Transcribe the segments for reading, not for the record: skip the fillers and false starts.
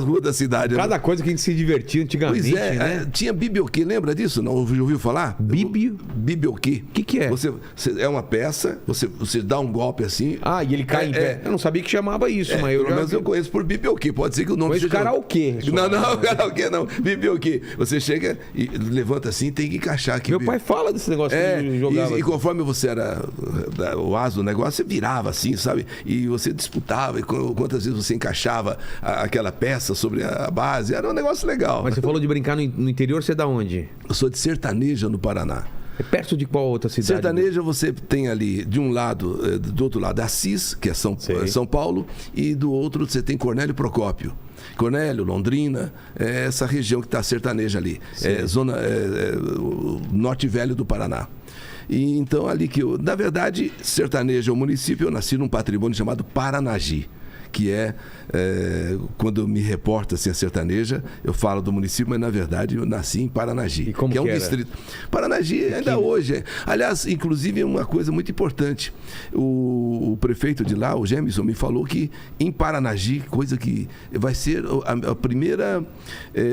ruas da cidade. Cada coisa que a gente se divertia antigamente, Pois é, né? tinha bibioquê, lembra disso? Não ouviu falar? Bibioquê. O que é? É uma peça, você dá um golpe assim. Ah, e ele cai em pé. Eu não sabia que chamava isso, mas pelo menos eu conheço por bibioquê. Pode ser que o nome seja... karaokê. Não, karaokê não. Bibioquê. Você chega e levanta assim, tem que encaixar aqui. Meu pai fala desse negócio que ele jogava. E conforme você era o as do negócio, você virava assim, sabe? E você disputava, e quantas vezes você encaixava aquela peça sobre a base. Era um negócio legal. Mas você falou de brincar no interior, você é da onde? Eu sou de Sertaneja, no Paraná. É perto de qual outra cidade? Sertaneja você tem ali, de um lado, do outro lado, Assis, que é São Paulo, e do outro você tem Cornélio Procópio. Cornélio, Londrina, essa região que está sertaneja ali. O norte velho do Paraná. E então ali na verdade, Sertaneja é o município, eu nasci num patrimônio chamado Paranagi, que quando eu me reporto assim, a sertaneja, eu falo do município, mas na verdade eu nasci em Paranagi, que é um distrito. Paranagi ainda hoje. Aliás, inclusive uma coisa muito importante, o prefeito de lá, o Gemison, me falou que em Paranagi, coisa que vai ser a primeira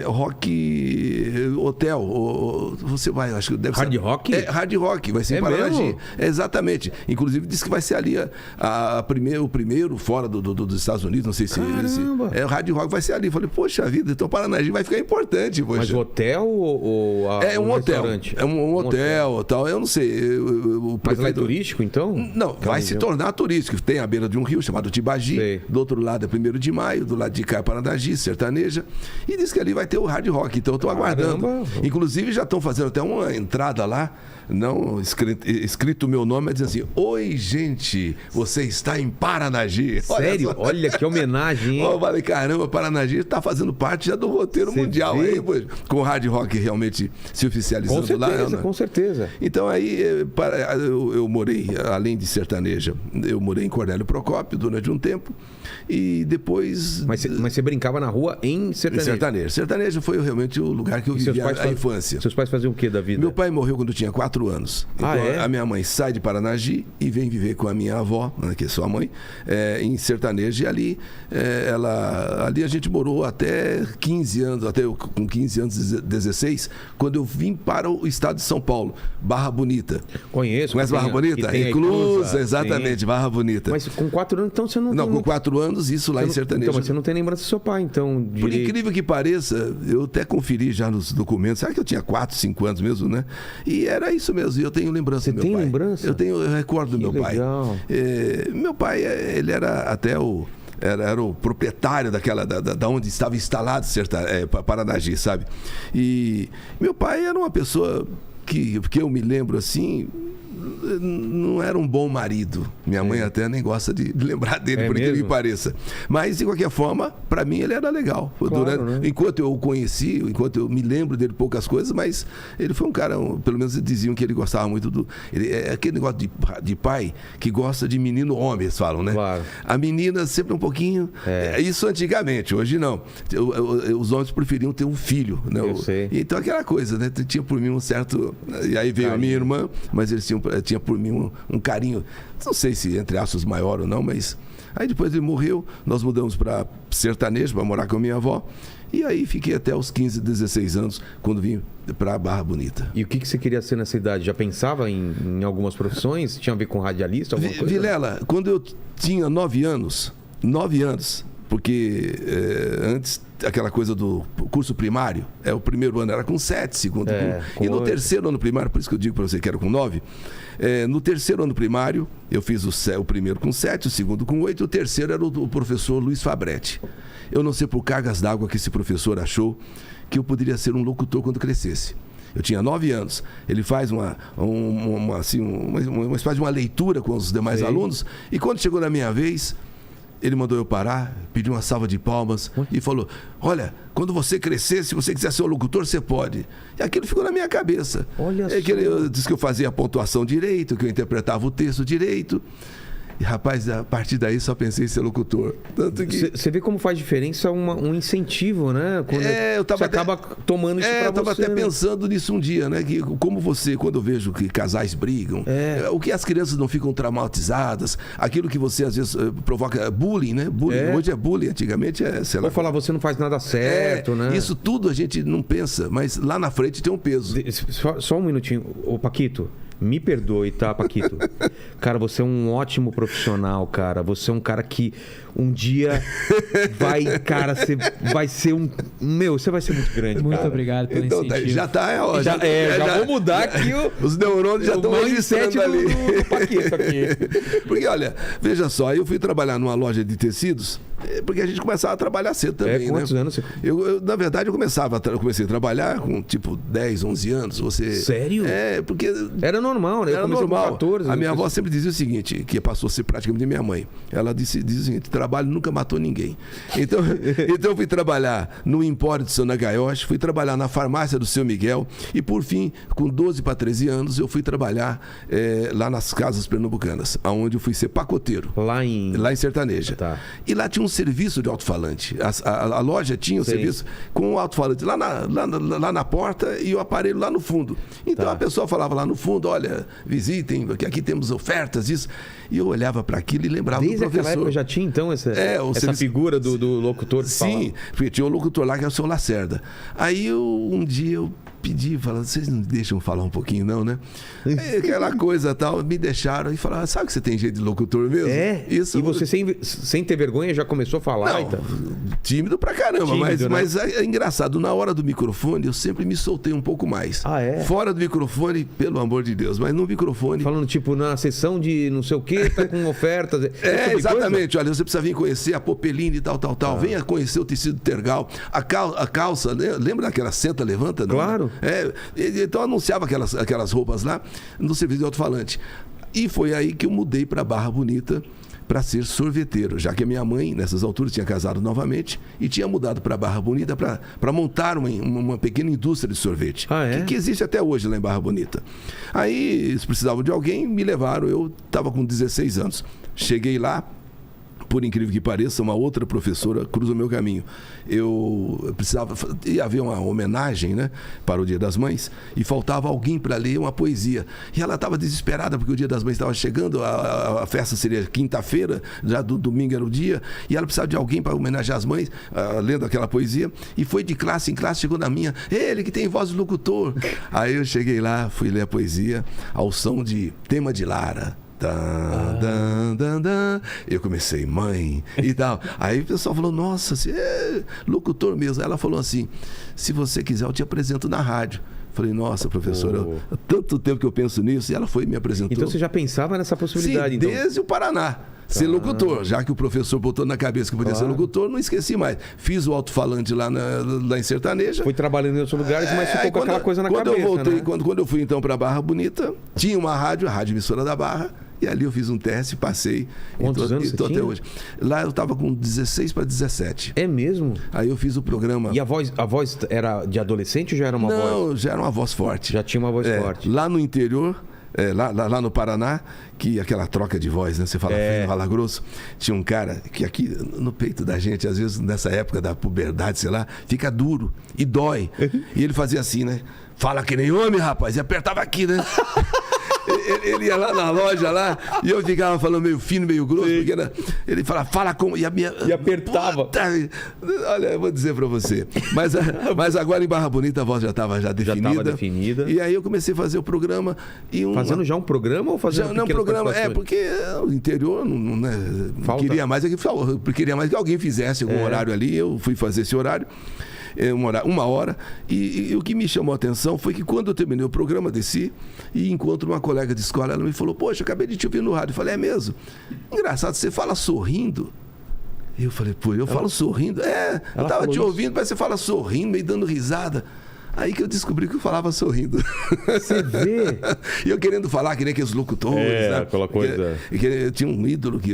rock hotel, você vai, acho que deve ser... Hard rock? Hard rock, vai ser em Paranagi. Exatamente. Inclusive disse que vai ser ali o primeiro fora dos Estados Unidos, não sei se... o Hard Rock vai ser ali. Falei, poxa vida, então Paranagi vai ficar importante. Poxa. Mas o hotel ou um hotel. Restaurante? É um hotel, tal. Eu não sei. Mas lá é turístico, então? Não, vai se tornar turístico. Tem à beira de um rio chamado Tibagi. Sei. Do outro lado é 1º de Maio. Do lado de cá é Paranagi, sertaneja. E diz que ali vai ter o Hard Rock. Então eu estou aguardando. Inclusive já estão fazendo até uma entrada lá. Não escrito o meu nome, mas dizendo assim: oi, gente, você está em Paranagi. Sério? Olha que homenagem, hein? Eu falei, caramba, Paranagi está fazendo parte já do roteiro mundial aí, pois, com o Hard Rock realmente se oficializando com certeza. Então aí eu morei, além de sertaneja, eu morei em Cornélio Procópio durante um tempo e depois... Mas você brincava na rua em sertaneja? Em sertaneja. Sertaneja foi realmente o lugar que eu vivi a infância. Seus pais faziam o que da vida? Meu pai morreu quando eu tinha 4 anos. Então a minha mãe sai de Paranagi e vem viver com a minha avó, que é sua mãe, em sertaneja. E ali, ali a gente morou até 15 anos, até com 15 anos, 16, quando eu vim para o estado de São Paulo, Barra Bonita. Conhece Barra Bonita? Inclusa, exatamente, Barra Bonita. Mas com 4 anos, então você não... Não, com 4 anos, isso lá em sertaneja. Então, mas você não tem lembrança do seu pai, então... Por incrível que pareça, eu até conferi já nos documentos, sabe que eu tinha 4, 5 anos mesmo, né? E era isso mesmo, e eu tenho lembrança do meu pai. Você tem lembrança? Eu recordo do meu pai. Meu pai, ele era até era o proprietário da onde estava instalado Paranagi, sabe? E meu pai era uma pessoa que eu me lembro assim, não era um bom marido. Minha mãe até nem gosta de lembrar dele, por incrível que pareça. Mas, de qualquer forma, para mim ele era legal. Claro, né? Enquanto eu o conheci, enquanto eu me lembro dele poucas coisas, mas ele foi um cara, pelo menos diziam que ele gostava muito é aquele negócio de pai que gosta de menino homem, eles falam, né? Claro. A menina sempre um pouquinho... Isso antigamente, hoje não. Os homens preferiam ter um filho, né? Eu sei. Então aquela coisa, né? Tinha por mim um certo... E aí veio a minha irmã, mas eles tinha por mim um carinho, não sei se entre aspas maior ou não, mas aí depois ele morreu, nós mudamos para sertanejo para morar com a minha avó e aí fiquei até os 15, 16 anos quando vim para Barra Bonita. E o que você queria ser nessa idade? Já pensava em algumas profissões? Tinha a ver com radialista, alguma coisa? Vilela, quando eu tinha 9 anos, porque antes aquela coisa do curso primário, o primeiro ano era com 7, segundo e no 3º ano primário, por isso que eu digo para você que era com 9, no 3º ano primário eu fiz o primeiro com 7, o segundo com 8, o terceiro era o professor Luiz Fabretti. Eu não sei por cargas d'água que esse professor achou que eu poderia ser um locutor quando crescesse. Eu tinha 9 anos. Ele faz uma espécie de uma leitura com os demais alunos e quando chegou na minha vez, ele mandou eu parar, pediu uma salva de palmas e falou: olha, quando você crescer, se você quiser ser um locutor, você pode. E aquilo ficou na minha cabeça. Olha só. Eu disse que eu fazia a pontuação direito, que eu interpretava o texto direito. E, rapaz, a partir daí só pensei em ser locutor. Tanto que... Você vê como faz diferença um incentivo, né? Quando você acaba tomando isso pra você. Eu tava até pensando nisso um dia, né? Que como você, quando eu vejo que casais brigam, o que as crianças não ficam traumatizadas, aquilo que você às vezes provoca bullying, né? Bullying, hoje é bullying, antigamente sei lá. Vou falar, você não faz nada certo, né? Isso tudo a gente não pensa, mas lá na frente tem um peso. Só um minutinho. Ô, Paquito, me perdoe, tá, Paquito? Cara, você é um ótimo profissional, cara. Você é um cara que um dia você vai ser você vai ser muito grande, muito cara. Obrigado pelo incentivo. Já tá, já vou mudar aqui os neurônios já estão registrando ali. Do Paquito aqui. Porque, olha, veja só, eu fui trabalhar numa loja de tecidos, porque a gente começava a trabalhar cedo também, quantos anos você... Na verdade, eu comecei a trabalhar com, tipo, 10, 11 anos. Sério? Porque... Era normal, né? Era normal. Com 14, a minha avó sempre dizia o seguinte, que passou a ser praticamente minha mãe. Ela diz o seguinte, trabalho nunca matou ninguém. Então eu fui trabalhar no Empório de São Gaioche, fui trabalhar na farmácia do Seu Miguel e, por fim, com 12 para 13 anos, eu fui trabalhar lá nas casas pernambucanas, onde eu fui ser pacoteiro. Lá em Sertaneja. Tá. E lá tinha um serviço de alto-falante. A loja tinha um serviço com o alto-falante lá na porta e o aparelho lá no fundo. Então a pessoa falava lá no fundo, olha, visitem, que aqui temos ofertas, isso. E eu olhava para aquilo e lembrava do professor. Desde aquela época já tinha, então, essa figura do locutor que fala? Sim, porque tinha um locutor lá que era o seu Lacerda. Aí um dia eu pedi, falando, vocês não deixam falar um pouquinho não, né? Aí, aquela coisa tal, me deixaram e falaram, sabe que você tem jeito de locutor mesmo? Isso. E você sem ter vergonha já começou a falar? Não, então? Tímido pra caramba, Tímido, mas é engraçado, na hora do microfone eu sempre me soltei um pouco mais. Fora do microfone, pelo amor de Deus, mas no microfone... Falando tipo na sessão de não sei o que, tá com ofertas... Exatamente, olha, você precisa vir conhecer a Popeline e tal. Venha conhecer o tecido tergal, a calça, lembra daquela senta, levanta? Não? Claro. Então eu anunciava aquelas roupas lá no serviço de alto-falante. E foi aí que eu mudei para Barra Bonita para ser sorveteiro, já que a minha mãe, nessas alturas, tinha casado novamente e tinha mudado para Barra Bonita para montar uma pequena indústria de sorvete, que existe até hoje lá em Barra Bonita. Aí eles precisavam de alguém, me levaram, eu estava com 16 anos. Cheguei lá, por incrível que pareça, uma outra professora cruzou o meu caminho. Eu precisava... Ia haver uma homenagem, né, para o Dia das Mães, e faltava alguém para ler uma poesia. E ela estava desesperada, porque o Dia das Mães estava chegando, a festa seria quinta-feira, já do domingo era o dia, e ela precisava de alguém para homenagear as mães, lendo aquela poesia, e foi de classe em classe, chegou na minha, ele que tem voz de locutor. Aí eu cheguei lá, fui ler a poesia, ao som de Tema de Lara. Eu comecei, mãe, e tal. Aí o pessoal falou, nossa, você é locutor mesmo. Aí ela falou assim, se você quiser eu te apresento na rádio. Falei, nossa, professora, há tanto tempo que eu penso nisso. E ela foi e me apresentou. Então você já pensava nessa possibilidade? Sim, desde o Paraná. Ser locutor, já que o professor botou na cabeça que podia ser locutor, não esqueci mais. Fiz o alto-falante lá em Sertaneja. Fui trabalhando em outros lugares, mas ficou com aquela coisa na cabeça. Eu voltei, né? quando eu fui então para Barra Bonita, tinha uma rádio, a Rádio Emissora da Barra, e ali eu fiz um teste, passei. Quantos anos você tinha? Até hoje. Lá eu estava com 16 para 17. É mesmo? Aí eu fiz o programa. E a voz era de adolescente ou já era uma voz? Não, já era uma voz forte. Já tinha uma voz forte. Lá no interior, lá no Paraná, que aquela troca de voz, né? Você fala fino, fala grosso. Tinha um cara que aqui no peito da gente, às vezes nessa época da puberdade, sei lá, fica duro e dói. E ele fazia assim, né? Fala que nem homem, rapaz. E apertava aqui, né? Ele ia lá na loja lá e eu ficava falando meio fino, meio grosso, porque ele falava, fala como. E apertava. Puta, olha, eu vou dizer pra você. Mas agora em Barra Bonita a voz já estava definida. Já estava definida. E aí eu comecei a fazer o programa. Fazendo já um programa ou fazendo não, programa? Porque o interior não queria mais que alguém fizesse algum horário ali. Eu fui fazer esse horário. Uma hora, e o que me chamou a atenção foi que quando eu terminei o programa, desci e encontro uma colega de escola, ela me falou, poxa, acabei de te ouvir no rádio. Eu falei, é mesmo? Engraçado, você fala sorrindo. E eu falei, pô, eu falo sorrindo? Eu tava te ouvindo, mas você fala sorrindo, meio dando risada. Aí que eu descobri que eu falava sorrindo. Você vê? E eu querendo falar que nem aqueles locutores, né? Aquela coisa... Eu tinha um ídolo que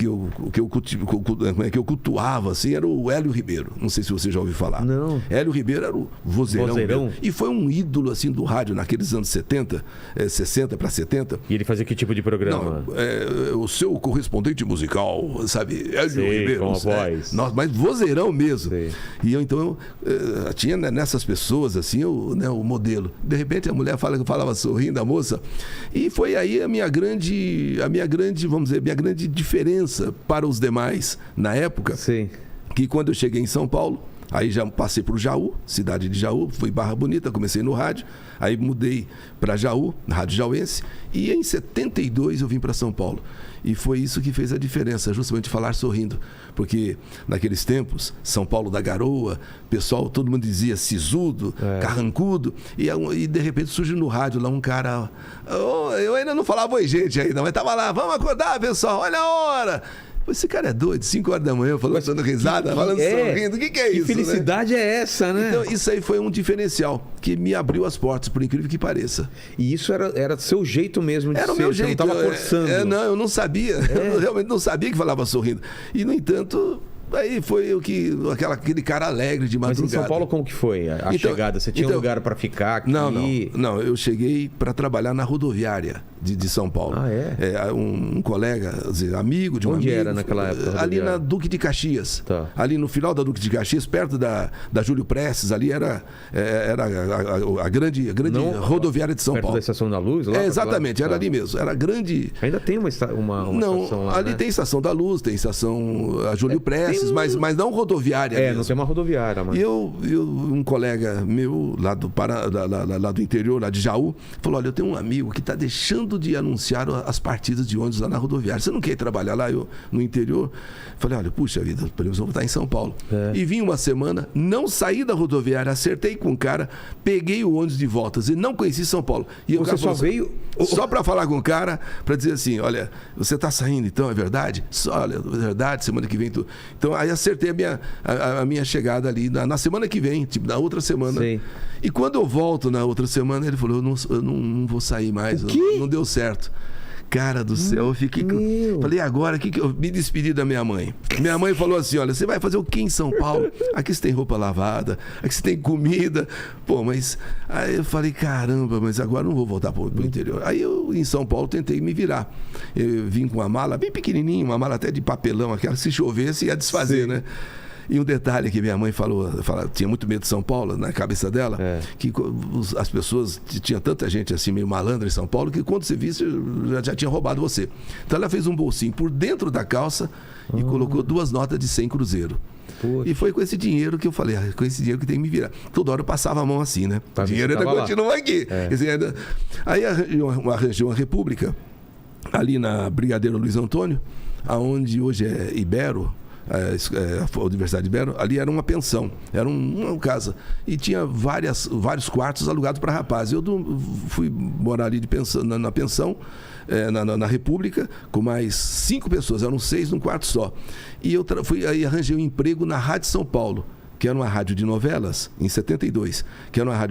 eu cultuava, assim, era o Hélio Ribeiro. Não sei se você já ouviu falar. Não. Hélio Ribeiro era o vozeirão. E foi um ídolo, assim, do rádio naqueles anos 70, 60 para 70. E ele fazia que tipo de programa? Não, o seu correspondente musical, sabe? Hélio Ribeiro. Com a voz. Mas vozeirão mesmo. Sei. E eu, então, eu tinha nessas pessoas, assim, o modelo. De repente a mulher fala que eu falava sorrindo, a moça, e foi aí a minha grande, vamos dizer, minha grande diferença para os demais na época. Sim. Que quando eu cheguei em São Paulo, aí já passei por Jaú, cidade de Jaú, fui Barra Bonita, comecei no rádio, aí mudei para Jaú, na Rádio Jauense, e em 72 eu vim para São Paulo. E foi isso que fez a diferença, justamente falar sorrindo. Porque naqueles tempos, São Paulo da Garoa, pessoal, todo mundo dizia sisudo, carrancudo, e de repente surgiu no rádio lá um cara, eu ainda não falava oi gente ainda, mas tava lá, vamos acordar pessoal, olha a hora. Esse cara é doido, 5 horas da manhã, falando, dando risada, falando sorrindo. O que é isso? Que felicidade, né? É essa, né? Então, isso aí foi um diferencial que me abriu as portas, por incrível que pareça. E isso era seu jeito mesmo de ser? Era o meu jeito. Você não estava forçando? Não, eu não sabia. Eu realmente não sabia que falava sorrindo. E, no entanto... Aí foi aquele cara alegre de madrugada. Mas em São Paulo como que foi a chegada? Você tinha um lugar para ficar aqui? Não, eu cheguei para trabalhar na rodoviária de São Paulo. Ah, é? Um colega, amigo de um Onde amigo. era naquela época? Ali na Duque de Caxias. Tá. Ali no final da Duque de Caxias, perto da Júlio Prestes, ali era a grande rodoviária de São Paulo. Perto da Estação da Luz? Lá Exatamente, era ali mesmo. Era grande... Ainda tem uma estação lá, ali né? tem Estação da Luz, tem Estação a Júlio Prestes, mas não rodoviária mesmo. Não tem uma rodoviária. Mas... E um colega meu, lá do interior, lá de Jaú, falou, olha, eu tenho um amigo que está deixando de anunciar as partidas de ônibus lá na rodoviária. Você não quer ir trabalhar lá? Eu, no interior, falei, olha, puxa vida, podemos voltar em São Paulo. E vim uma semana, não saí da rodoviária, acertei com o cara, peguei o ônibus de voltas e não conheci São Paulo. E você só veio... Só para falar com o cara, para dizer assim, olha, você está saindo então, é verdade? Olha, é verdade, semana que vem tu... Então, aí acertei a minha chegada ali na semana que vem, tipo, na outra semana. Sim. E quando eu volto na outra semana, ele falou, eu não vou sair mais, não deu certo. Cara do céu, eu fiquei... Falei, agora, que eu me despedi da minha mãe. Minha mãe falou assim, olha, você vai fazer o que em São Paulo? Aqui você tem roupa lavada, aqui você tem comida. Pô, mas... Aí eu falei, caramba, mas agora não vou voltar pro interior. Aí eu, em São Paulo, tentei me virar. Eu vim com uma mala bem pequenininha, uma mala até de papelão, aquela que se chovesse ia desfazer, né? E um detalhe que minha mãe falou, tinha muito medo de São Paulo, na cabeça dela, que as pessoas, tinha tanta gente assim, meio malandra em São Paulo, que quando você visse, já tinha roubado você. Então ela fez um bolsinho por dentro da calça e colocou 2 notas de 100 cruzeiro. Poxa. E foi com esse dinheiro que eu falei, com esse dinheiro que tem que me virar. Toda hora eu passava a mão assim, né? O dinheiro ainda continua aqui. Aí arranjei uma república, ali na Brigadeiro Luiz Antônio, aonde hoje é Ibero, a Universidade de Ibero, ali era uma pensão, era uma casa e tinha vários quartos alugados para rapazes. Eu fui morar ali na pensão, na República, com mais 5 pessoas, eram 6 num quarto só. E eu aí arranjei um emprego na Rádio São Paulo, que era uma rádio de novelas, em 72, que era uma rádio